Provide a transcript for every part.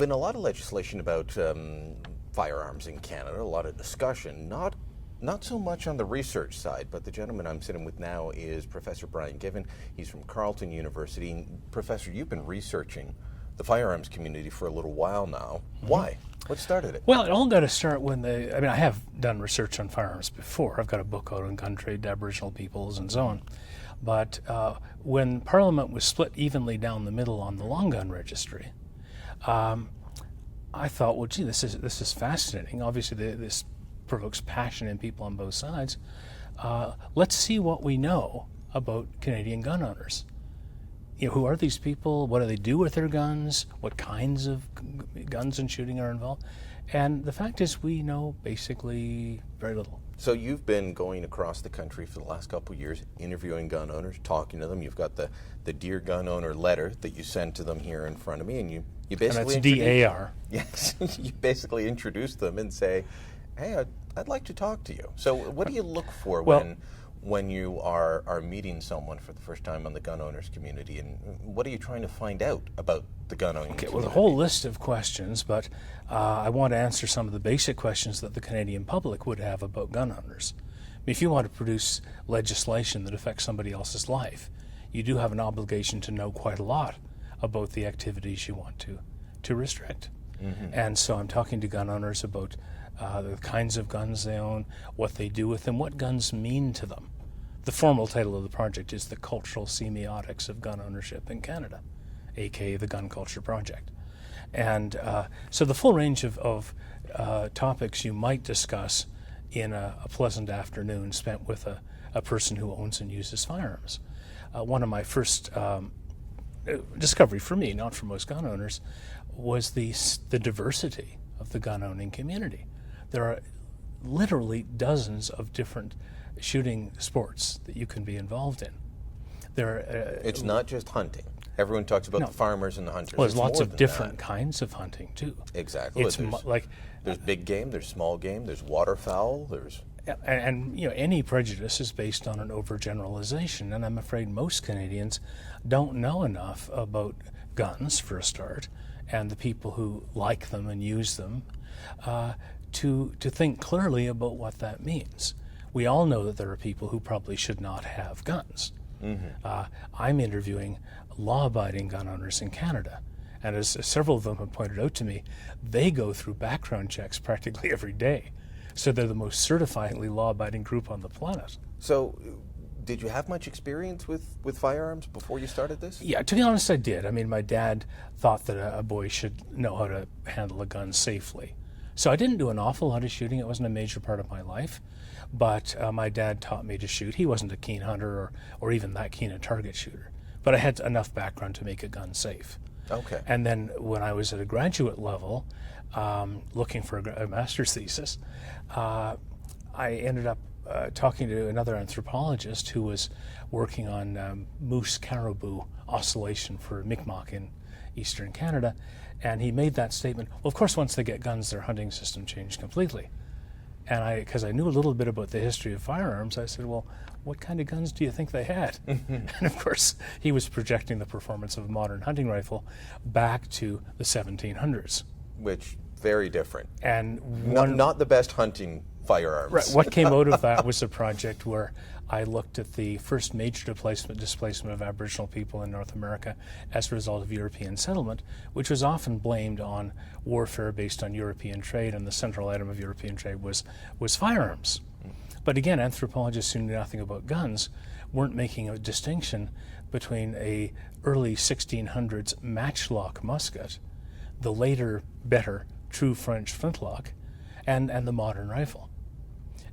been a lot of legislation about firearms in Canada, a lot of discussion, not so much on the research side, but the gentleman I'm sitting with now is Professor Brian Given. He's from Carleton University. And Professor, you've been researching the firearms community for a little while now. Mm-hmm. Why? What started it? Well, it all got to start when I have done research on firearms before. I've got a book out on gun trade to Aboriginal peoples and so on. But when Parliament was split evenly down the middle on the long gun registry, I thought, well, gee, this is fascinating. Obviously, this provokes passion in people on both sides. Let's see what we know about Canadian gun owners. Who are these people? What do they do with their guns? What kinds of guns and shooting are involved? And the fact is, we know basically very little. So you've been going across the country for the last couple of years, interviewing gun owners, talking to them. You've got the Dear Gun Owner letter that you sent to them here in front of me, and you basically... And that's DAR. Yes, you basically introduce them and say, hey, I'd like to talk to you. So what do you look for when you are meeting someone for the first time on the gun owners community, and what are you trying to find out about the gun owning community? Well, a whole list of questions, but I want to answer some of the basic questions that the Canadian public would have about gun owners. If you want to produce legislation that affects somebody else's life, you do have an obligation to know quite a lot about the activities you want to restrict. Mm-hmm. And so I'm talking to gun owners about the kinds of guns they own, what they do with them, what guns mean to them. The formal title of the project is The Cultural Semiotics of Gun Ownership in Canada, aka the Gun Culture Project. And so the full range of topics you might discuss in a pleasant afternoon spent with a person who owns and uses firearms. One of my first discovery for me, not for most gun owners, was the diversity of the gun owning community. There are literally dozens of different shooting sports that you can be involved in. It's not just hunting. Everyone talks about the farmers and the hunters. Well, there's lots of different kinds of hunting too. Exactly. There's big game, there's small game, there's waterfowl, there's... And any prejudice is based on an overgeneralization, and I'm afraid most Canadians don't know enough about guns, for a start, and the people who like them and use them, to think clearly about what that means. We all know that there are people who probably should not have guns. Mm-hmm. I'm interviewing law-abiding gun owners in Canada, and as several of them have pointed out to me, they go through background checks practically every day. So they're the most certifiedly law-abiding group on the planet. So did you have much experience with firearms before you started this? Yeah, to be honest, I did. I mean, my dad thought that a boy should know how to handle a gun safely. So I didn't do an awful lot of shooting. It wasn't a major part of my life. But my dad taught me to shoot. He wasn't a keen hunter or even that keen a target shooter. But I had enough background to make a gun safe. Okay. And then when I was at a graduate level, looking for a master's thesis, I ended up talking to another anthropologist who was working on moose caribou oscillation for Mi'kmaq in eastern Canada, and he made that statement, well, of course, once they get guns, their hunting system changed completely. And because I knew a little bit about the history of firearms, I said, well, what kind of guns do you think they had? And of course, he was projecting the performance of a modern hunting rifle back to the 1700s. Which, very different. And not the best hunting firearms. Right. What came out of that was a project where I looked at the first major displacement of Aboriginal people in North America as a result of European settlement, which was often blamed on warfare based on European trade, and the central item of European trade was firearms. But again, anthropologists who knew nothing about guns weren't making a distinction between a early 1600s matchlock musket, the later, better, true French flintlock, and the modern rifle.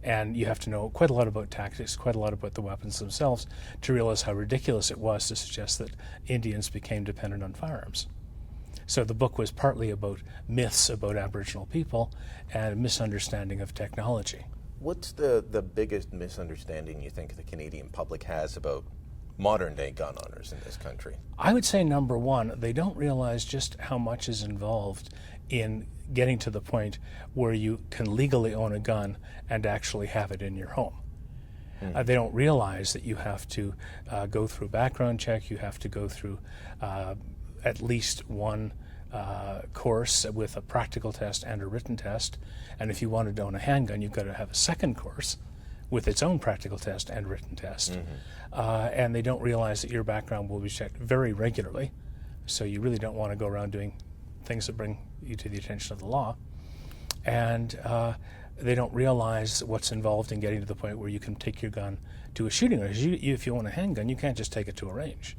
And you have to know quite a lot about tactics, quite a lot about the weapons themselves, to realize how ridiculous it was to suggest that Indians became dependent on firearms. So the book was partly about myths about Aboriginal people and a misunderstanding of technology. What's the biggest misunderstanding you think the Canadian public has about modern-day gun owners in this country? I would say, number one, they don't realize just how much is involved in getting to the point where you can legally own a gun and actually have it in your home. They don't realize that you have to go through a background check, you have to go through at least one course with a practical test and a written test. And if you wanted to own a handgun, you've got to have a second course with its own practical test and written test. And they don't realize that your background will be checked very regularly. So you really don't want to go around doing things that bring you to the attention of the law. And they don't realize what's involved in getting to the point where you can take your gun to a shooting range. If you own a handgun, you can't just take it to a range.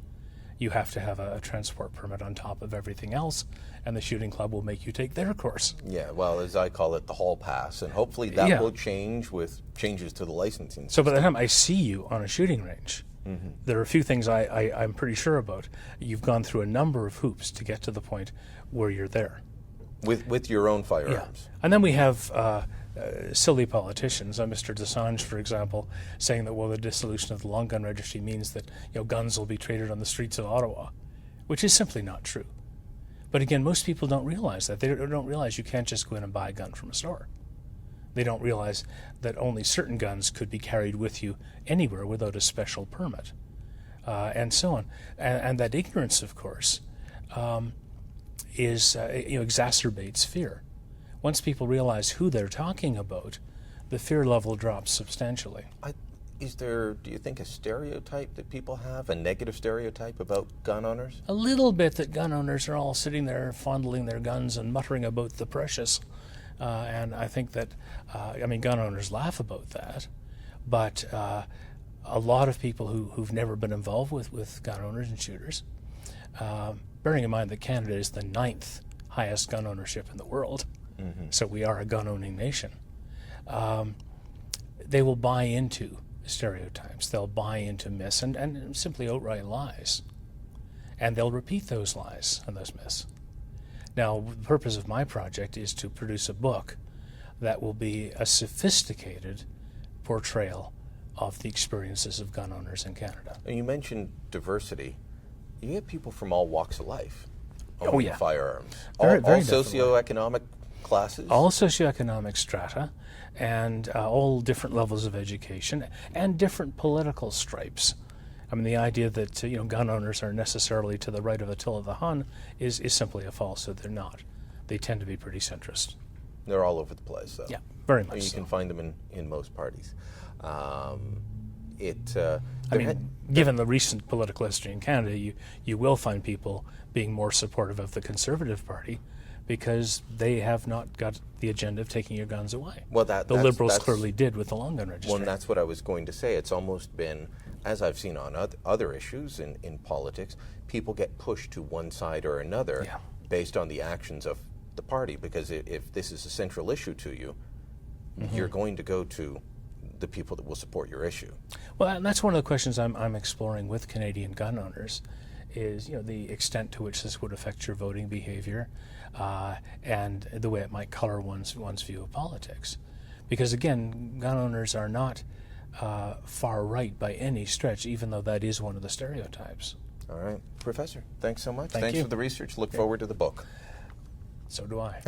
You have to have a transport permit on top of everything else, and the shooting club will make you take their course. Yeah, well, as I call it, the hall pass, and hopefully that will change with changes to the licensing system. So by the time I see you on a shooting range, there are a few things I'm pretty sure about. You've gone through a number of hoops to get to the point where you're there. With your own firearms. Yeah. And then we have silly politicians, Mr. Desange, for example, saying that, well, the dissolution of the long gun registry means that guns will be traded on the streets of Ottawa, which is simply not true. But again, most people don't realize that. They don't realize you can't just go in and buy a gun from a store. They don't realize that only certain guns could be carried with you anywhere without a special permit, and so on. And that ignorance, of course, exacerbates fear. Once people realize who they're talking about, the fear level drops substantially. Is there, do you think, a stereotype that people have, a negative stereotype about gun owners? A little bit, that gun owners are all sitting there fondling their guns and muttering about the precious. And I think that, gun owners laugh about that, but a lot of people who've never been involved with gun owners and shooters, bearing in mind that Canada is the 9th highest gun ownership in the world, so we are a gun-owning nation, they will buy into stereotypes. They'll buy into myths and simply outright lies. And they'll repeat those lies and those myths. Now, the purpose of my project is to produce a book that will be a sophisticated portrayal of the experiences of gun owners in Canada. And you mentioned diversity. You get people from all walks of life owning firearms. Very all socioeconomic classes? All socioeconomic strata, and all different levels of education, and different political stripes. The idea that gun owners are necessarily to the right of Attila the Hun is simply a falsehood. They're not. They tend to be pretty centrist. They're all over the place, though. Yeah, very much. You can find them in most parties. Given the recent political history in Canada, you will find people being more supportive of the Conservative Party because they have not got the agenda of taking your guns away. Well, the Liberals clearly did with the long gun registry. Well, and that's what I was going to say. It's almost been, as I've seen on other issues in politics, people get pushed to one side or another based on the actions of the party, because if this is a central issue to you, you're going to go to the people that will support your issue. Well, and that's one of the questions I'm exploring with Canadian gun owners, is the extent to which this would affect your voting behavior, and the way it might color one's view of politics. Because again, gun owners are not far right by any stretch, even though that is one of the stereotypes. All right. Professor, thanks so much. Thanks for the research. Look forward to the book. So do I.